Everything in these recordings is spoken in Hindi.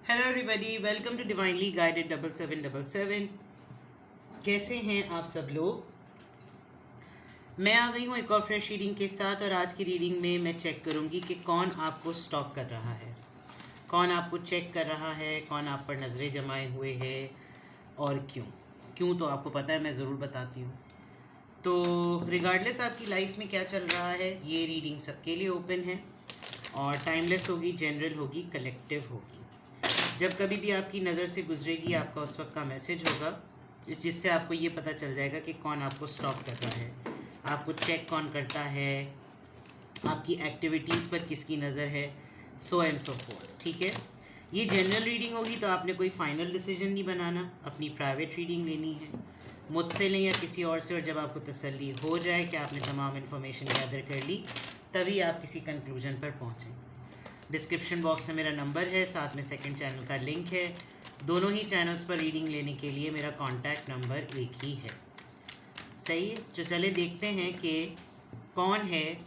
Hello everybody, welcome to divinely guided 7777। कैसे हैं आप सब लोग। मैं आ गई हूँ एक और फ्रेश रीडिंग के साथ, और आज की रीडिंग में मैं चेक करूँगी कि कौन आपको स्टॉक कर रहा है, कौन आपको चेक कर रहा है, कौन आप पर नज़रें जमाए हुए है और क्यों। क्यों तो आपको पता है, मैं ज़रूर बताती हूँ। तो रिगार्डलेस आपकी लाइफ में क्या चल रहा है, ये रीडिंग सबके लिए ओपन है और टाइमलेस होगी, जनरल होगी, कलेक्टिव होगी। जब कभी भी आपकी नज़र से गुजरेगी, आपका उस वक्त का मैसेज होगा, जिससे आपको ये पता चल जाएगा कि कौन आपको स्टॉक कर रहा है, आपको चेक कौन करता है, आपकी एक्टिविटीज़ पर किसकी नज़र है, सो एंड सो फोर्थ। ठीक है, ये जनरल रीडिंग होगी, तो आपने कोई फाइनल डिसीजन नहीं बनाना, अपनी प्राइवेट रीडिंग लेनी है, मुझसे लें या किसी और से, और जब आपको तसल्ली हो जाए कि आपने तमाम इन्फॉर्मेशन गैदर कर ली, तभी आप किसी कंक्लूजन पर पहुँचें। डिस्क्रिप्शन बॉक्स में मेरा नंबर है, साथ में सेकंड चैनल का लिंक है। दोनों ही चैनल्स पर रीडिंग लेने के लिए मेरा कॉन्टैक्ट नंबर एक ही है। सही है, तो चले देखते हैं कि कौन है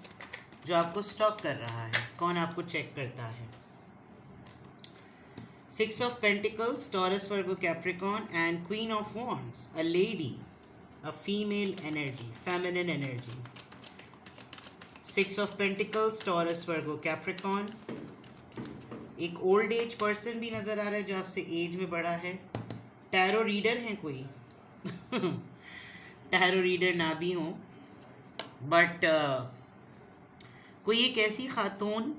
जो आपको स्टॉक कर रहा है, कौन आपको चेक करता है। 6 of pentacles, taurus, Virgo, Capricorn and queen of wands, a lady, a female energy, feminine energy. 6 of pentacles, taurus, Virgo, Capricorn. एक ओल्ड एज पर्सन भी नज़र आ रहा है जो आपसे एज में बड़ा है। टैरो रीडर हैं कोई टैरो रीडर ना भी हो, बट कोई एक ऐसी खातून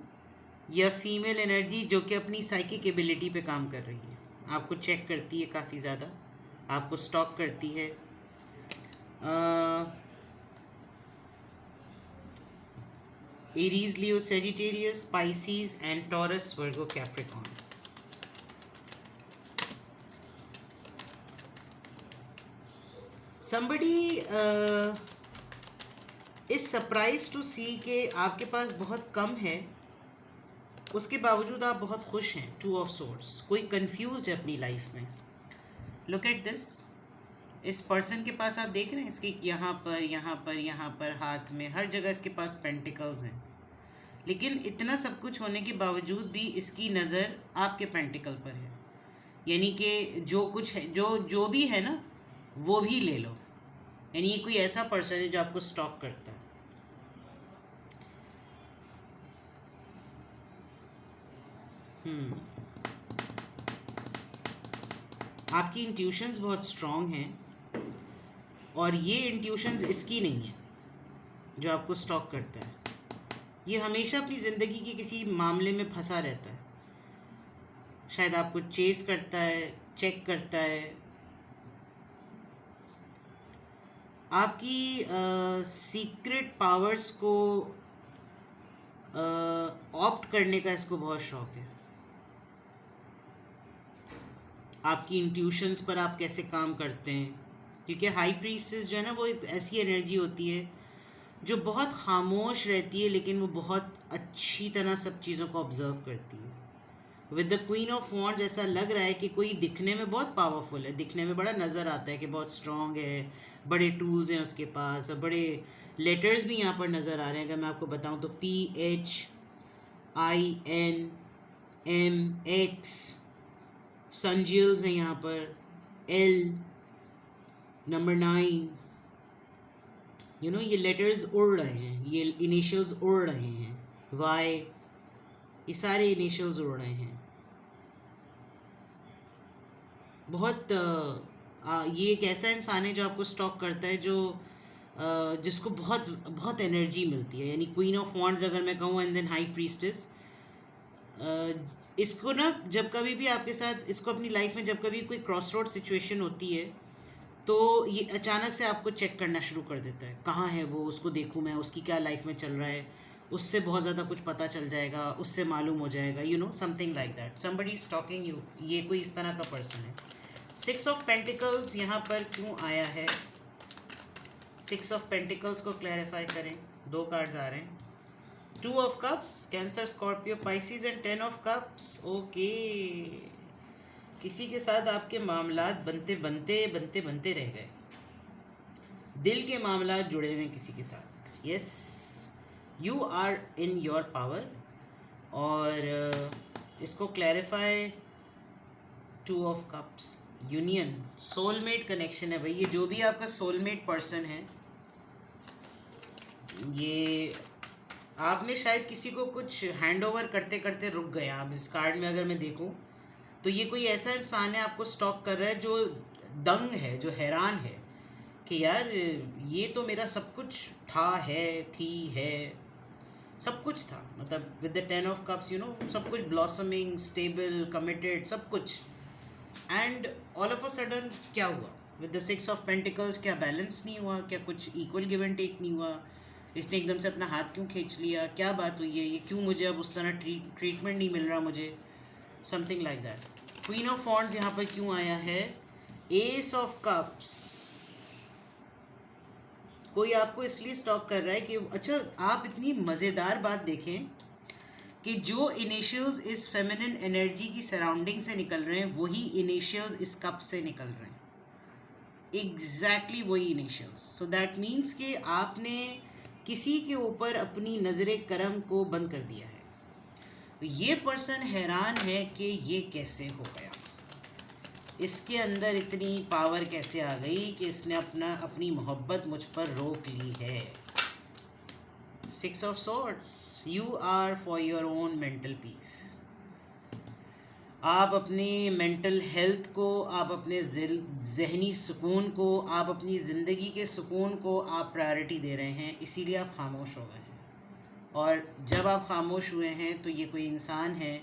या फीमेल एनर्जी जो कि अपनी साइकिक एबिलिटी पे काम कर रही है, आपको चेक करती है, काफ़ी ज़्यादा आपको स्टॉक करती है। Aries, Leo, Sagittarius, species and taurus, Virgo, Capricorn. somebody is surprised to see कि आपके पास बहुत कम है, उसके बावजूद आप बहुत खुश हैं। 2 ऑफ सोर्ड्स, कोई कंफ्यूज्ड है अपनी लाइफ में। लुक एट दिस, इस पर्सन के पास आप देख रहे हैं, इसके यहाँ पर, यहाँ पर, यहाँ पर, हाथ में, हर जगह इसके पास पेंटिकल्स हैं। लेकिन इतना सब कुछ होने के बावजूद भी इसकी नज़र आपके पेंटिकल पर है, यानी कि जो कुछ है, जो भी है ना, वो भी ले लो। यानी ये कोई ऐसा पर्सन है जो आपको स्टॉक करता है। आपकी इंट्यूशंस बहुत स्ट्रॉन्ग हैं, और ये इंट्यूशंस इसकी नहीं है जो आपको स्टॉक करता है। ये हमेशा अपनी ज़िंदगी के किसी मामले में फंसा रहता है, शायद आपको चेस करता है, चेक करता है। आपकी सीक्रेट पावर्स को ऑप्ट करने का इसको बहुत शौक है। आपकी इंट्यूशंस पर आप कैसे काम करते हैं, क्योंकि हाई प्रीस्टेस जो है ना, वो एक ऐसी एनर्जी होती है जो बहुत खामोश रहती है, लेकिन वो बहुत अच्छी तरह सब चीज़ों को ऑब्जर्व करती है। With the queen of wands ऐसा लग रहा है कि कोई दिखने में बहुत पावरफुल है, दिखने में बड़ा नज़र आता है कि बहुत स्ट्रॉन्ग है, बड़े टूल्स हैं उसके पास, और बड़े लेटर्स भी यहाँ पर नज़र आ रहे हैं। अगर मैं आपको बताऊँ तो PHINMX, संजिल्स हैं यहाँ पर, L, नंबर 9, ये लेटर्स उड़ रहे हैं, ये इनिशियल्स उड़ रहे हैं, Y, ये सारे इनिशियल्स उड़ रहे हैं। बहुत ये एक ऐसा इंसान है जो आपको स्टॉक करता है, जो जिसको बहुत बहुत एनर्जी मिलती है। यानी क्वीन ऑफ वॉन्ड्स अगर मैं कहूँ, एंड देन हाई प्रीस्टेस, इसको ना, जब कभी भी आपके साथ, इसको अपनी लाइफ में जब कभी कोई क्रॉस रोड सिचुएशन होती है, तो ये अचानक से आपको चेक करना शुरू कर देता है, कहाँ है वो, उसको देखूँ मैं, उसकी क्या लाइफ में चल रहा है, उससे बहुत ज़्यादा कुछ पता चल जाएगा, उससे मालूम हो जाएगा, something like that. Somebody stalking you, ये कोई इस तरह का पर्सन है। 6 ऑफ पेंटिकल्स यहाँ पर क्यों आया है, 6 ऑफ पेंटिकल्स को क्लैरिफाई करें। 2 कार्ड्स आ रहे हैं, 2 of cups, cancer, Scorpio, Pisces and 10 of cups. Okay, किसी के साथ आपके मामलात बनते बनते बनते बनते रह गए, दिल के मामलात जुड़े हुए किसी के साथ। Yes, you are in your power. और इसको clarify two of cups, union, soulmate connection है भाई। ये जो भी आपका सोलमेट पर्सन है, ये आपने शायद किसी को कुछ हैंड ओवर करते करते रुक गए आप। इस कार्ड में अगर मैं देखूं तो ये कोई ऐसा इंसान है आपको स्टॉक कर रहा है जो दंग है, जो हैरान है कि यार ये तो मेरा सब कुछ था, है, थी, है, सब कुछ था। मतलब with the 10 of cups, you know, सब कुछ ब्लॉसमिंग, स्टेबल, कमिटेड, सब कुछ। And all of a sudden क्या हुआ विद द 6 ऑफ पेंटिकल्स? क्या बैलेंस नहीं हुआ? क्या कुछ इक्वल गिव एंड टेक नहीं हुआ? इसने एकदम से अपना हाथ क्यों खींच लिया? क्या बात हुई है? ये क्यों मुझे अब उस तरह ट्रीटमेंट नहीं मिल रहा मुझे? Something like that. Queen of wands यहाँ पर क्यों आया है? S of cups. कोई आपको इसलिए स्टॉक कर रहा है कि अच्छा, आप इतनी मज़ेदार बात देखें कि जो इनिशियल्स इस फेमिनिन एनर्जी की सराउंडिंग से निकल रहे हैं वही इनिशियल्स इस कप से निकल रहे हैं, एग्जैक्टली वही इनिशियल्स। सो दैट मीन्स कि आपने किसी के ऊपर अपनी नज़र करम को बंद कर दिया है। ये पर्सन हैरान है कि ये कैसे हो गया, इसके अंदर इतनी पावर कैसे आ गई कि इसने अपनी मोहब्बत मुझ पर रोक ली है। 6 of swords, you are for your own mental peace. आप अपनी मेंटल हेल्थ को, आप अपने जहनी सुकून को, आप अपनी ज़िंदगी के सुकून को आप प्रायोरिटी दे रहे हैं, इसीलिए आप खामोश हो गए हैं। और जब आप खामोश हुए हैं तो ये कोई इंसान है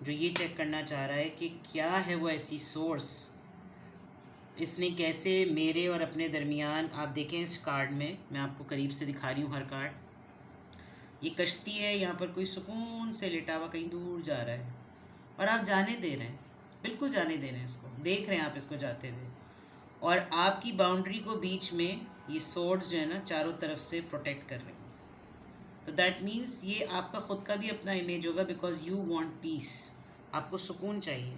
जो ये चेक करना चाह रहा है कि क्या है वो ऐसी सोर्स, इसने कैसे मेरे और अपने दरमियान। आप देखें इस कार्ड में, मैं आपको करीब से दिखा रही हूँ हर कार्ड। ये कश्ती है, यहाँ पर कोई सुकून से लेटा हुआ कहीं दूर जा रहा है और आप जाने दे रहे हैं, बिल्कुल जाने दे रहे हैं इसको, देख रहे हैं आप इसको जाते हुए। और आपकी बाउंड्री को बीच में ये सोर्ड्स जो है ना चारों तरफ से प्रोटेक्ट कर रहे हैं। तो दैट मीन्स ये आपका ख़ुद का भी अपना इमेज होगा, बिकॉज यू वांट पीस। आपको सुकून चाहिए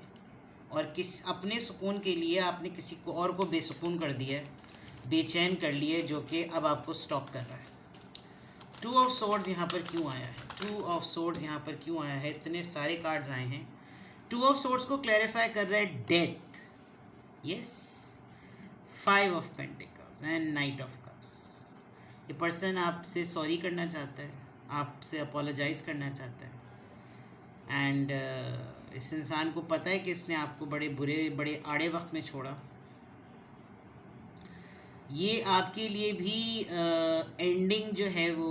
और अपने सुकून के लिए आपने किसी को और को बेसुकून कर दिया, बेचैन कर लिए, जो कि अब आपको स्टॉप कर रहा है। 2 ऑफ सोर्ड्स यहाँ पर क्यों आया है? 2 ऑफ सोर्ड्स यहाँ पर क्यों आया है? इतने सारे कार्ड्स आए हैं। 2 ऑफ सोर्ड्स को क्लैरिफाई कर रहा है death, yes. 5 of pentacles and night of cups. ये पर्सन आपसे सॉरी करना चाहता है, आपसे अपोलोजाइज़ करना चाहता है। एंड इस इंसान को पता है कि इसने आपको बड़े आड़े वक्त में छोड़ा। ये आपके लिए भी एंडिंग जो है वो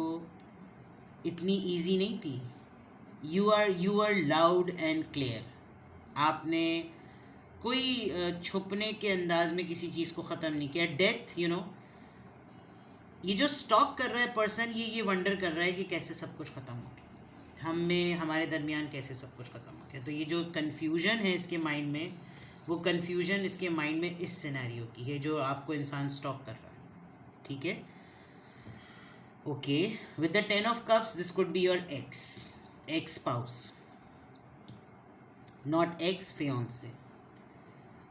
इतनी इजी नहीं थी। You are loud and clear. आपने कोई छुपने के अंदाज में किसी चीज़ को ख़त्म नहीं किया। डेथ, यू नो, ये जो स्टॉक कर रहा है पर्सन, ये वंडर कर रहा है कि कैसे सब कुछ ख़त्म हो गया, हमारे दरमियान कैसे सब कुछ ख़त्म हो गया। तो ये जो कन्फ्यूजन है इसके माइंड में, वो कन्फ्यूजन इसके माइंड में इस सिनेरियो की है जो आपको इंसान स्टॉक कर रहा है, ठीक है। Okay, with the 10 of cups, this could be your ex spouse, not ex fiance.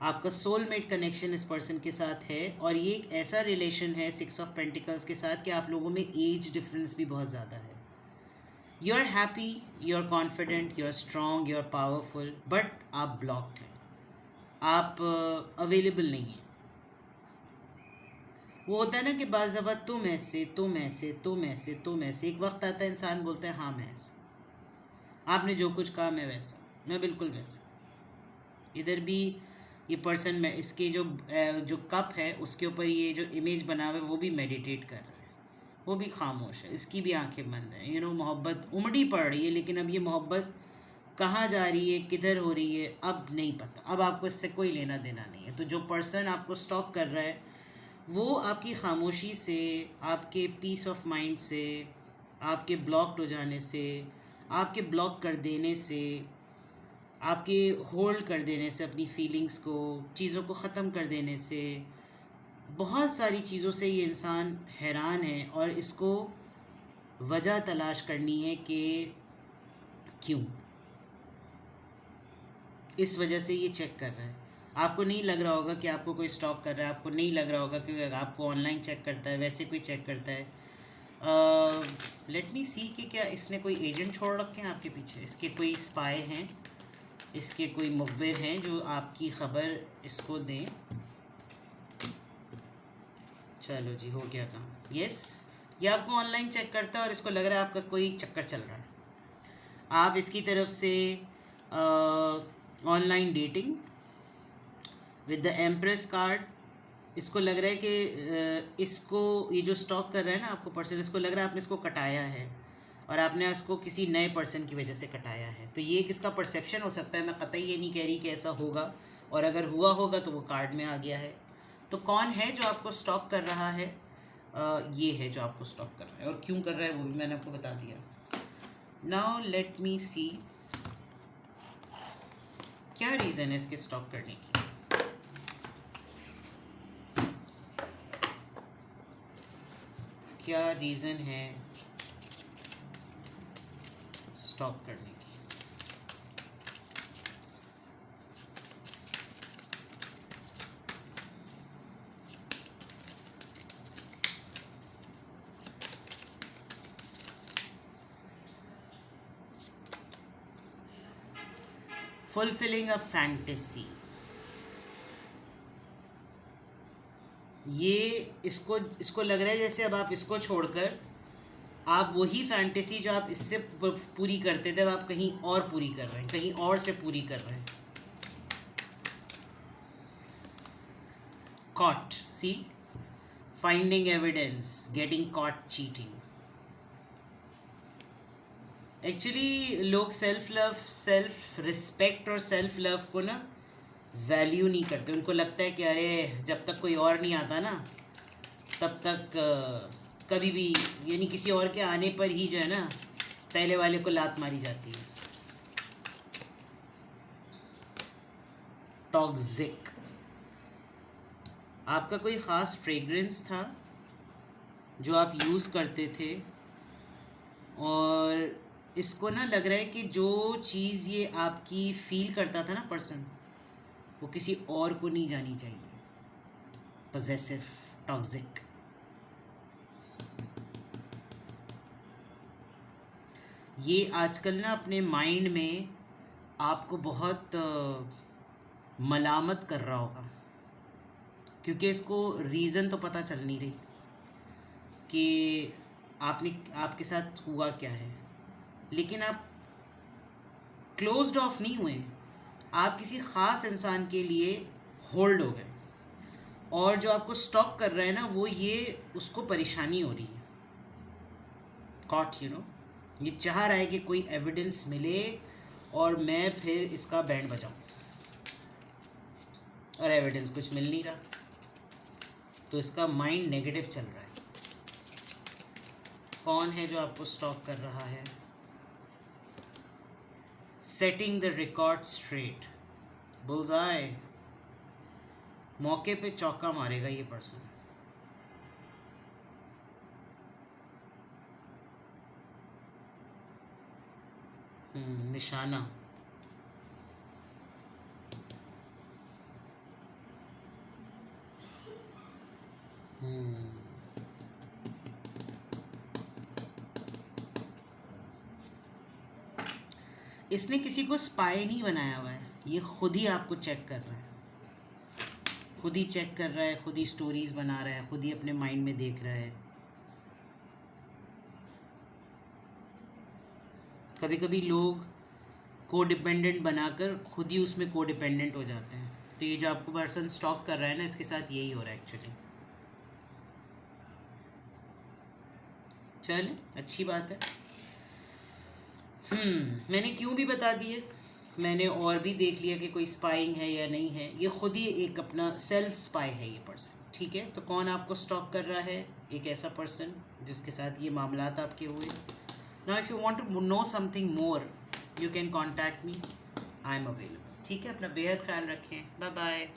आपका सोलमेट कनेक्शन इस पर्सन के साथ है और ये एक ऐसा रिलेशन है 6 ऑफ पेंटिकल्स के साथ कि आप लोगों में एज डिफरेंस भी बहुत ज़्यादा है। You are happy, you are confident, you are strong, you are powerful, but आप ब्लॉक्ड हैं, आप अवेलेबल नहीं हैं। वो होता है ना कि बाज़ दफ़ा तुम ऐसे, एक वक्त आता है इंसान बोलता है हाँ मैं ऐसा, आपने जो कुछ कहा मैं वैसा, मैं बिल्कुल वैसा। इधर भी ये पर्सन में इसके जो कप है उसके ऊपर ये जो इमेज बना हुआ है वो भी मेडिटेट कर रहा है, वो भी खामोश है, इसकी भी आंखें बंद हैं। यू नो, मोहब्बत उमड़ी पड़ रही है, लेकिन अब ये मोहब्बत कहाँ जा रही है, किधर हो रही है, अब नहीं पता। अब आपको इससे कोई लेना देना नहीं है। तो जो पर्सन आपको स्टॉक कर रहा है वो आपकी खामोशी से, आपके पीस ऑफ माइंड से, आपके ब्लॉक्ड हो जाने से, आपके ब्लॉक कर देने से, आपके होल्ड कर देने से, अपनी फीलिंग्स को, चीज़ों को ख़त्म कर देने से, बहुत सारी चीज़ों से ये इंसान हैरान है और इसको वजह तलाश करनी है कि क्यों, इस वजह से ये चेक कर रहा है। आपको नहीं लग रहा होगा कि आपको कोई स्टॉक कर रहा है, आपको नहीं लग रहा होगा कि आपको ऑनलाइन चेक करता है, वैसे कोई चेक करता है। लेट मी सी कि क्या इसने कोई एजेंट छोड़ रखे हैं आपके पीछे, इसके कोई स्पाई हैं, इसके कोई मुखबिर हैं जो आपकी ख़बर इसको दें। चलो जी, हो गया काम। यस, ये आपको ऑनलाइन चेक करता है और इसको लग रहा है आपका कोई चक्कर चल रहा है। आप इसकी तरफ से online dating with the empress card, इसको लग रहा है कि इसको ये जो स्टॉक कर रहा है ना आपको पर्सन, इसको लग रहा है आपने इसको कटाया है और आपने इसको किसी नए पर्सन की वजह से कटाया है। तो ये किसका परसेप्शन हो सकता है, मैं कतई ये नहीं कह रही कि ऐसा होगा, और अगर हुआ होगा तो वो कार्ड में आ गया है। तो कौन है जो आपको स्टॉक कर रहा है? ये है जो आपको स्टॉक कर रहा है, और क्यों कर रहा है वो भी मैंने आपको बता दिया। नाउ लेट मी सी क्या रीज़न है इसके स्टॉक करने की। क्या रीज़न है स्टॉक करने की? फुलफिलिंग अ फैंटेसी, ये इसको लग रहा है जैसे अब आप इसको छोड़कर आप वही फैंटेसी जो आप इससे पूरी करते थे, अब आप कहीं और पूरी कर रहे हैं, कहीं और से पूरी कर रहे हैं। Caught, see, finding evidence, getting caught cheating. Actually लोग सेल्फ लव, सेल्फ रिस्पेक्ट और सेल्फ लव को ना वैल्यू नहीं करते। उनको लगता है कि अरे जब तक कोई और नहीं आता ना तब तक कभी भी, यानी किसी और के आने पर ही जो है ना पहले वाले को लात मारी जाती है। टॉक्सिक, आपका कोई ख़ास फ्रेग्रेंस था जो आप यूज़ करते थे और इसको ना लग रहा है कि जो चीज़ ये आपकी फील करता था ना पर्सन, वो किसी और को नहीं जानी चाहिए। Possessive, toxic. ये आजकल ना अपने माइंड में आपको बहुत मलामत कर रहा होगा, क्योंकि इसको रीज़न तो पता चल नहीं रही कि आपके साथ हुआ क्या है, लेकिन आप क्लोज्ड ऑफ नहीं हुए, आप किसी ख़ास इंसान के लिए होल्ड हो गए, और जो आपको स्टॉक कर रहा है ना वो ये उसको परेशानी हो रही है। कॉट, यू नो, ये चाह रहा है कि कोई एविडेंस मिले और मैं फिर इसका बैंड बजाऊं, और एविडेंस कुछ मिल नहीं रहा, तो इसका माइंड नेगेटिव चल रहा है। कौन है जो आपको स्टॉक कर रहा है? Setting the record straight, bullseye, मौके पे चौका मारेगा ये पर्सन। निशाना, इसने किसी को स्पाई नहीं बनाया हुआ है, ये खुद ही आपको चेक कर रहा है, खुद ही चेक कर रहा है, खुद ही स्टोरीज बना रहा है, खुद ही अपने माइंड में देख रहा है। कभी कभी लोग कोडिपेंडेंट बनाकर खुद ही उसमें कोडिपेंडेंट हो जाते हैं। तो ये जो आपको पर्सन स्टॉक कर रहा है ना, इसके साथ यही हो रहा है एक्चुअली। चले, अच्छी बात है। मैंने क्यों भी बता दिए, मैंने और भी देख लिया कि कोई स्पाइंग है या नहीं है। ये खुद ही एक अपना सेल्फ स्पाई है ये पर्सन, ठीक है। तो कौन आपको स्टॉक कर रहा है? एक ऐसा पर्सन जिसके साथ ये मामलात आपके हुए। Now if you want to know something more you can contact me, I am available, ठीक है। अपना बेहद ख्याल रखें, बाय बाय।